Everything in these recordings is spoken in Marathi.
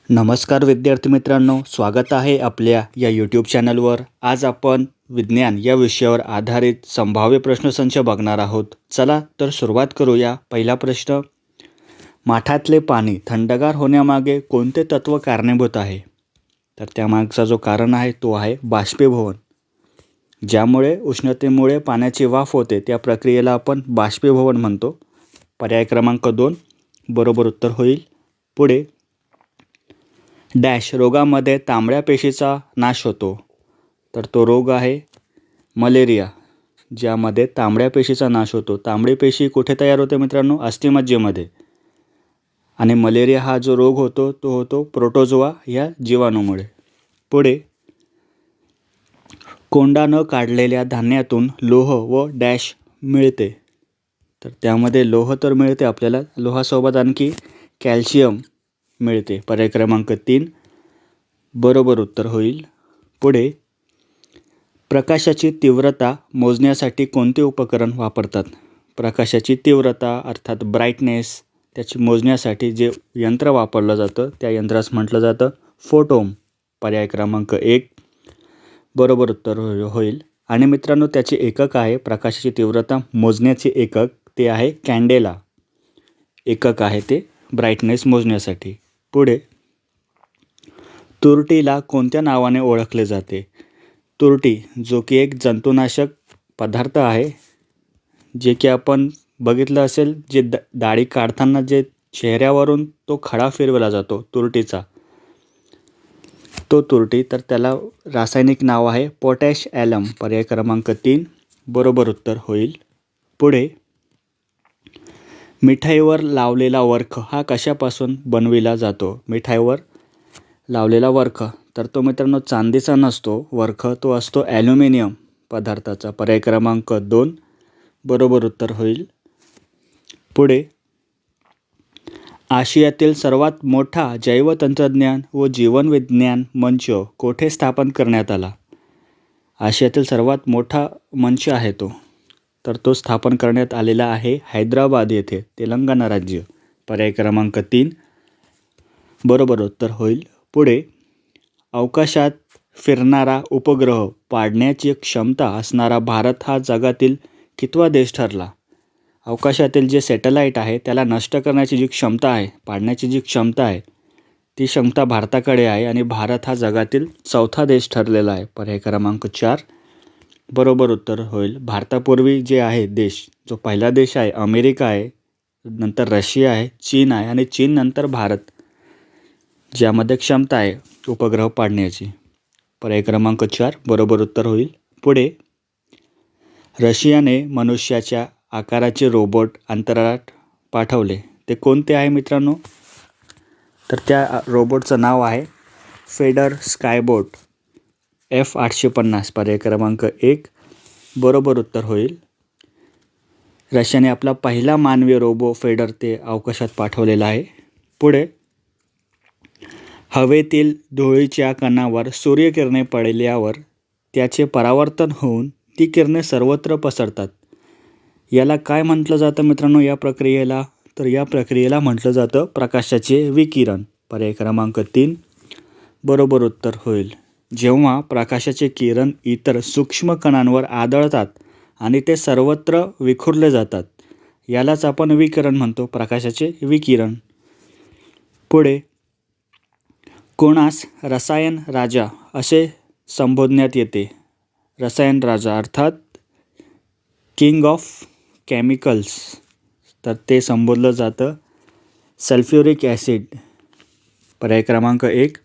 नमस्कार विद्यार्थी मित्रांनो, स्वागत आहे आपल्या या यूट्यूब चॅनलवर। आज आपण विज्ञान या विषयावर आधारित संभाव्य प्रश्नसंच बघणार आहोत। चला तर सुरुवात करूया। पहिला प्रश्न, माठातले पाणी थंडगार होण्यामागे कोणते तत्व कारणीभूत आहे? तर त्यामागचा जो कारण आहे तो आहे बाष्पीभवन। ज्यामुळे उष्णतेमुळे पाण्याची वाफ होते त्या प्रक्रियेला आपण बाष्पीभवन म्हणतो। पर्याय क्रमांक 2 बरोबर उत्तर होईल। पुढे, डॅश रोगामध्ये तांबड्या पेशीचा नाश होतो। तर तो रोग आहे मलेरिया, ज्यामध्ये तांबड्या पेशीचा नाश होतो। तांबडी पेशी कुठे तयार होते मित्रांनो? अस्थिमज्जेमध्ये। आणि मलेरिया हा जो रोग होतो तो होतो प्रोटोजोआ या जीवाणूमुळे। पुढे, कोंडा न काढलेल्या धान्यातून लोह व डॅश मिळते। तर त्यामध्ये लोह तर मिळते आपल्याला, लोहासोबत आणखी कॅल्शियम मिळते। पर्याय क्रमांक 3 बरोबर उत्तर होईल। पुढे, प्रकाशाची तीव्रता मोजण्यासाठी कोणते उपकरण वापरतात? प्रकाशाची तीव्रता अर्थात ब्राईटनेस, त्याची मोजण्यासाठी जे यंत्र वापरलं जातं त्या यंत्रास म्हटलं जातं फोटोम। पर्याय क्रमांक 1 बरोबर उत्तर होईल। आणि मित्रांनो, त्याचे एकक आहे, प्रकाशाची तीव्रता मोजण्याचे एकक ते आहे कॅन्डेला। एकक आहे ते ब्राईटनेस मोजण्यासाठी। पुढे, तुरटीला कोणत्या नावाने ओळखले जाते? तुरटी जो की एक जंतुनाशक पदार्थ आहे, जे की आपण बघितलं असेल, जे दाढी काढताना जे चेहऱ्यावरून तो खडा फिरवला जातो तुरटीचा, तो तुरटी। तर त्याला रासायनिक नाव आहे पोटॅश ॲलम। पर्याय क्रमांक 3 बरोबर उत्तर होईल। पुढे, मिठाईवर लावलेला वर्ख हा कशापासून बनविला जातो? मिठाईवर लावलेला वर्ख तर तो मित्रांनो चांदीचा नसतो वर्ख, तो असतो ॲल्युमिनियम पदार्थाचा। पर्याय क्रमांक 2 बरोबर उत्तर होईल। पुढे, आशियातील सर्वात मोठा जैवतंत्रज्ञान व जीवविज्ञान मंच कोठे स्थापन करण्यात आला? आशियातील सर्वात मोठा मंच आहे तो, तर तो स्थापन करण्यात आलेला आहे हैदराबाद येथे, तेलंगणा राज्य। पर्याय क्रमांक 3 बरोबर उत्तर होईल। पुढे, अवकाशात फिरणारा उपग्रह पाडण्याची क्षमता असणारा भारत हा जगातील कितवा देश ठरला? अवकाशातील जे सॅटेलाईट आहे त्याला नष्ट करण्याची जी क्षमता आहे, पाडण्याची जी क्षमता आहे, ती क्षमता भारताकडे आहे आणि भारत हा जगातील 4था देश ठरलेला आहे। पर्याय क्रमांक 4 बरोबर उत्तर होईल। भारतापूर्वी जे आहे देश, जो पहिला देश आहे अमेरिका आहे, नंतर रशिया आहे, चीन आहे आणि चीन नंतर भारत, ज्यामध्ये क्षमता आहे उपग्रह पाडण्याची। पर्याय क्रमांक 4 बरोबर उत्तर होईल। पुढे, रशियाने मनुष्याच्या आकाराचे रोबोट अंतराळात पाठवले, ते कोणते आहे मित्रांनो? तर त्या रोबोटचं नाव आहे फेडर स्कायबोट F-850। पर्याय क्रमांक 1 बरोबर उत्तर होईल। रशियाने आपला पहिला मानवी रोबो फेडर ते अवकाशात पाठवलेला आहे। पुढे, हवेतील धुळीच्या कणावर सूर्यकिरणे पडल्यावर त्याचे परावर्तन होऊन ती किरणे सर्वत्र पसरतात, याला काय म्हटलं जातं मित्रांनो या प्रक्रियेला? तर या प्रक्रियेला म्हटलं जातं प्रकाशाचे विकिरण। पर्याय क्रमांक 3 बरोबर उत्तर होईल। जेव्हा प्रकाशाचे किरण इतर सूक्ष्म कणांवर आदळतात आणि ते सर्वत्र विखुरले जातात, यालाच आपण विकिरण म्हणतो, प्रकाशाचे विकिरण। पुढे, कोणास रसायन राजा असे संबोधण्यात येते? रसायन राजा अर्थात किंग ऑफ केमिकल्स, तर ते संबोधलं जातं सल्फ्युरिक ॲसिड। पर्याय क्रमांक 1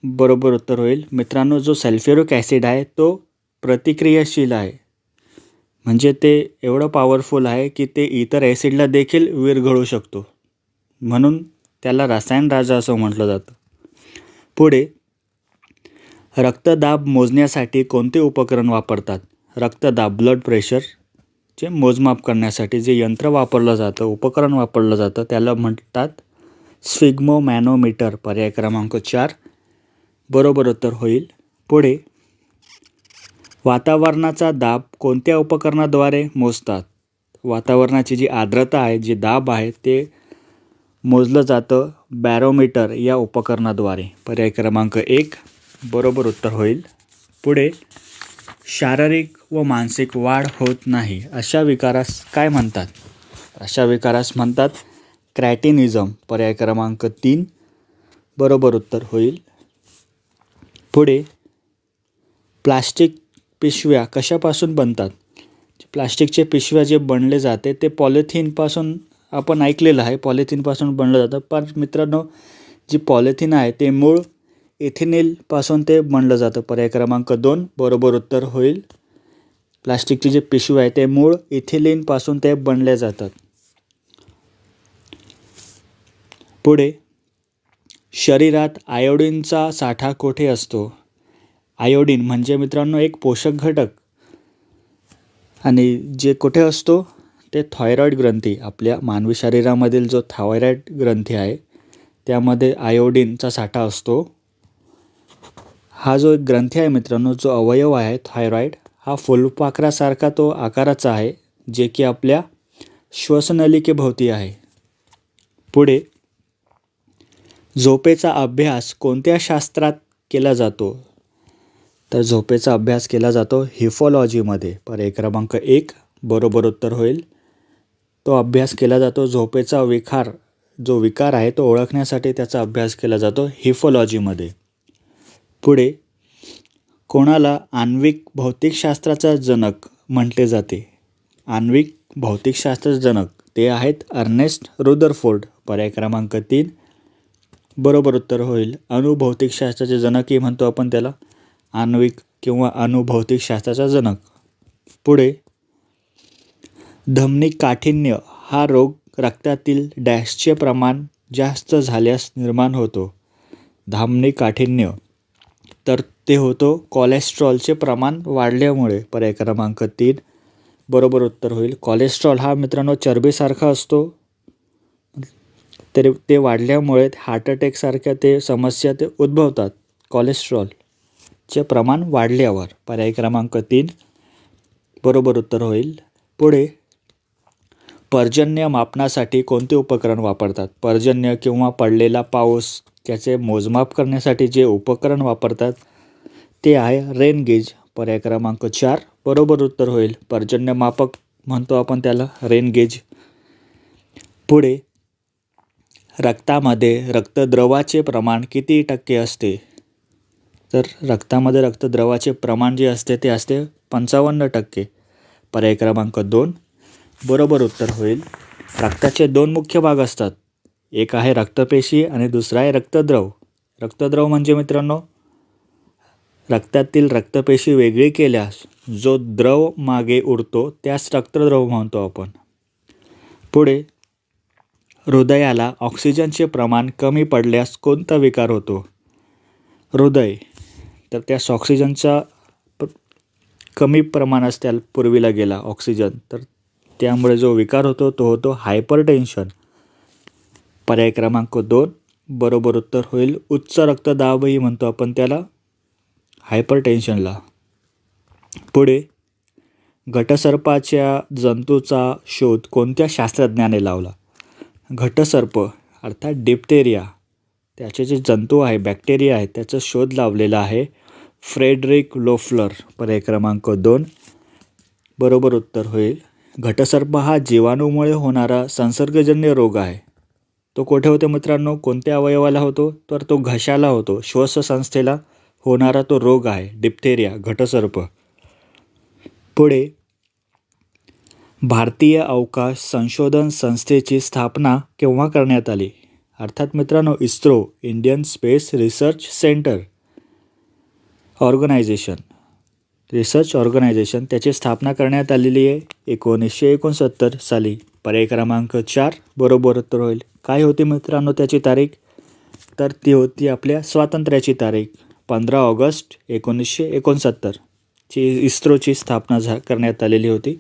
बरोबर उत्तर होईल। मित्रांनो, जो सल्फ्युरिक ॲसिड आहे तो प्रतिक्रियाशील आहे, म्हणजे ते एवढं पॉवरफुल आहे की ते इतर ॲसिडला देखील विरघळू शकतो, म्हणून त्याला रसायन राजा असं म्हटलं जातं। पुढे, रक्तदाब मोजण्यासाठी कोणते उपकरण वापरतात? रक्तदाब ब्लड प्रेशरचे मोजमाप करण्यासाठी जे यंत्र वापरलं जातं, उपकरण वापरलं जातं, त्याला म्हणतात स्फिग्मोमॅनोमीटर। पर्याय क्रमांक 4 बरोबर उत्तर होईल। पुढे, वातावरणाचा दाब कोणत्या उपकरणाद्वारे मोजतात? वातावरणाची जी आर्द्रता आहे, जे दाब आहे, ते मोजलं जातं बॅरोमीटर या उपकरणाद्वारे. पर्याय क्रमांक 1 बरोबर उत्तर होईल. पुढे, शारीरिक व मानसिक वाढ होत नाही अशा विकारास काय म्हणतात? अशा विकारास म्हणतात क्रॅटिनिझम. पर्याय क्रमांक 3 बरोबर उत्तर होईल. पुढे, प्लास्टिक पिशव्या कशापासून बनतात? प्लास्टिकचे पिशव्या जे बनले जाते ते पॉलिथिनपासून आपण ऐकलेलं आहे, पॉलिथिनपासून बनलं जातं. पण मित्रांनो, जी पॉलिथिन आहे ते मूळ इथेनॉलपासून ते बनलं जातं. पर्याय क्रमांक 2 बरोबर उत्तर होईल. प्लास्टिकची जे पिशवी आहे ते मूळ इथिलीनपासून ते बनले जातात. पुढे, शरीरात आयोडीनचा साठा कोठे असतो? आयोडीन म्हणजे मित्रांनो एक पोषक घटक, आणि जे कुठे असतो ते थायरॉईड ग्रंथी, आपल्या मानवी शरीरामधील जो थायरॉईड ग्रंथी आहे त्यामध्ये आयोडीनचा साठा असतो. हा जो एक ग्रंथी आहे मित्रांनो, जो अवयव आहे थायरॉईड, हा फुलपाखरासारखा तो आकाराचा आहे, जे की आपल्या श्वसनलिकेभोवती आहे. पुढे, झोपेचा अभ्यास कोणत्या शास्त्रात केला जातो? तर झोपेचा अभ्यास केला जातो हिफोलॉजीमध्ये. पर्याय क्रमांक 1 बरोबर उत्तर होईल. तो अभ्यास केला जातो झोपेचा जो विकार आहे तो ओळखण्यासाठी त्याचा अभ्यास केला जातो हिफोलॉजीमध्ये. पुढे, कोणाला आण्विक भौतिकशास्त्राचा जनक म्हटले जाते? आण्विक भौतिकशास्त्राचे जनक ते आहेत अर्नेस्ट रुदरफोर्ड. पर्याय क्रमांक 3 बरोबर उत्तर होईल. अणुभौतिकशास्त्राचे जनकही म्हणतो आपण त्याला, आण्विक किंवा अणुभौतिकशास्त्राचा जनक. पुढे, धमनी काठिण्य हा रोग रक्तातील डॅशचे प्रमाण जास्त झाल्यास निर्माण होतो? धमनी काठिण्य तर ते होतो कोलेस्ट्रॉलचे प्रमाण वाढल्यामुळे. पर्याय क्रमांक 3 बरोबर उत्तर होईल. कोलेस्ट्रॉल हा मित्रांनो चरबीसारखा असतो, तर ते वाढल्यामुळे हार्ट अटॅकसारख्या ते समस्या ते उद्भवतात कोलेस्ट्रॉलचे प्रमाण वाढल्यावर. पर्याय क्रमांक 3 बरोबर उत्तर होईल. पुढे, पर्जन्य मापनासाठी कोणते उपकरण वापरतात? पर्जन्य किंवा पडलेला पाऊस त्याचे मोजमाप करण्यासाठी जे उपकरण वापरतात ते आहे रेन गेज. पर्याय क्रमांक 4 बरोबर उत्तर होईल. पर्जन्य मापक म्हणतो आपण त्याला, रेन गेज. पुढे, रक्तामध्ये रक्तद्रवाचे प्रमाण किती टक्के असते? तर रक्तामध्ये रक्तद्रवाचे प्रमाण जे असते ते असते 55%. पर्याय क्रमांक 2 बरोबर उत्तर होईल. रक्ताचे 2 मुख्य भाग असतात, एक आहे रक्तपेशी आणि दुसरा आहे रक्तद्रव. रक्तद्रव म्हणजे मित्रांनो रक्तातील रक्तपेशी वेगळी केल्यास जो द्रव मागे उरतो त्यास रक्तद्रव म्हणतो आपण. पुढे, हृदयाला ऑक्सिजनचे प्रमाण कमी पडल्यास कोणता विकार होतो? हृदय तर त्यास ऑक्सिजनचा कमी प्रमाण त्याला पुरविला गेला ऑक्सिजन, तर त्यामुळे जो विकार होतो तो होतो हायपरटेन्शन. पर्याय क्रमांक 2 बरोबर उत्तर होईल. उच्च रक्तदाबही म्हणतो आपण त्याला हायपरटेन्शनला. पुढे, घटसर्पाच्या जंतूचा शोध कोणत्या शास्त्रज्ञाने लावला? घटसर्प अर्थात डिप्थेरिया, त्याचे जे जंतू आहे बॅक्टेरिया आहे त्याचा शोध लावलेला आहे फ्रेडरिक लोफलर. पर्याय क्रमांक 2 बरोबर उत्तर होईल. घटसर्प हा जीवाणूमुळे होणारा संसर्गजन्य रोग आहे. तो कुठे होतो मित्रांनो, कोणत्या अवयवाला होतो? तर तो घशाला होतो. श्वाससंस्थेला होणारा तो रोग आहे डिप्थेरिया, घटसर्प. पुढे, भारतीय अवकाश संशोधन संस्थेची स्थापना केव्हा करण्यात आली? अर्थात मित्रांनो ISRO, Indian space research centre research organisation त्याची स्थापना करण्यात आलेली आहे 1969 साली. पर्याय क्रमांक 4 बरोबर उत्तर होईल. काय होती मित्रांनो त्याची तारीख? तर ती होती आपल्या स्वातंत्र्याची तारीख 15 ऑगस्ट 1969 ची इस्रोची स्थापना करण्यात आलेली होती.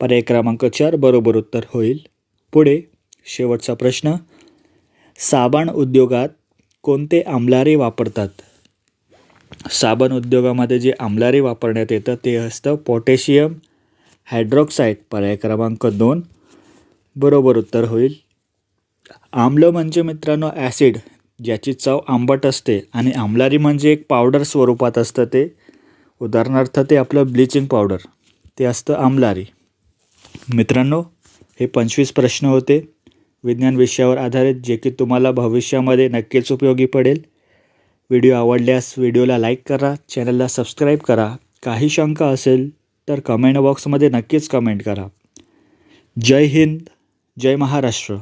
पर्याय क्रमांक 4 बरोबर उत्तर होईल. पुढे शेवटचा प्रश्न, साबण उद्योगात कोणते आम्लारी वापरतात? साबण उद्योगामध्ये जे आम्लारी वापरण्यात येतं ते असतं पोटॅशियम हायड्रॉक्साईड. पर्याय क्रमांक 2 बरोबर उत्तर होईल. आम्ल म्हणजे मित्रांनो ॲसिड, ज्याची चव आंबट असते. आणि आम्लारी म्हणजे एक पावडर स्वरूपात असतं ते. उदाहरणार्थ ते आपलं ब्लिचिंग पावडर, ते असतं आम्लारी. मित्रांनो, हे 25 प्रश्न होते विज्ञान विषयावर आधारित, जे की तुम्हाला भविष्यामध्ये नक्कीच उपयोगी पडेल. व्हिडिओ आवडल्यास व्हिडिओला लाईक करा, चॅनलला सबस्क्राईब करा. काही शंका असेल तर कमेंट बॉक्समध्ये नक्कीच कमेंट करा. जय हिंद, जय महाराष्ट्र.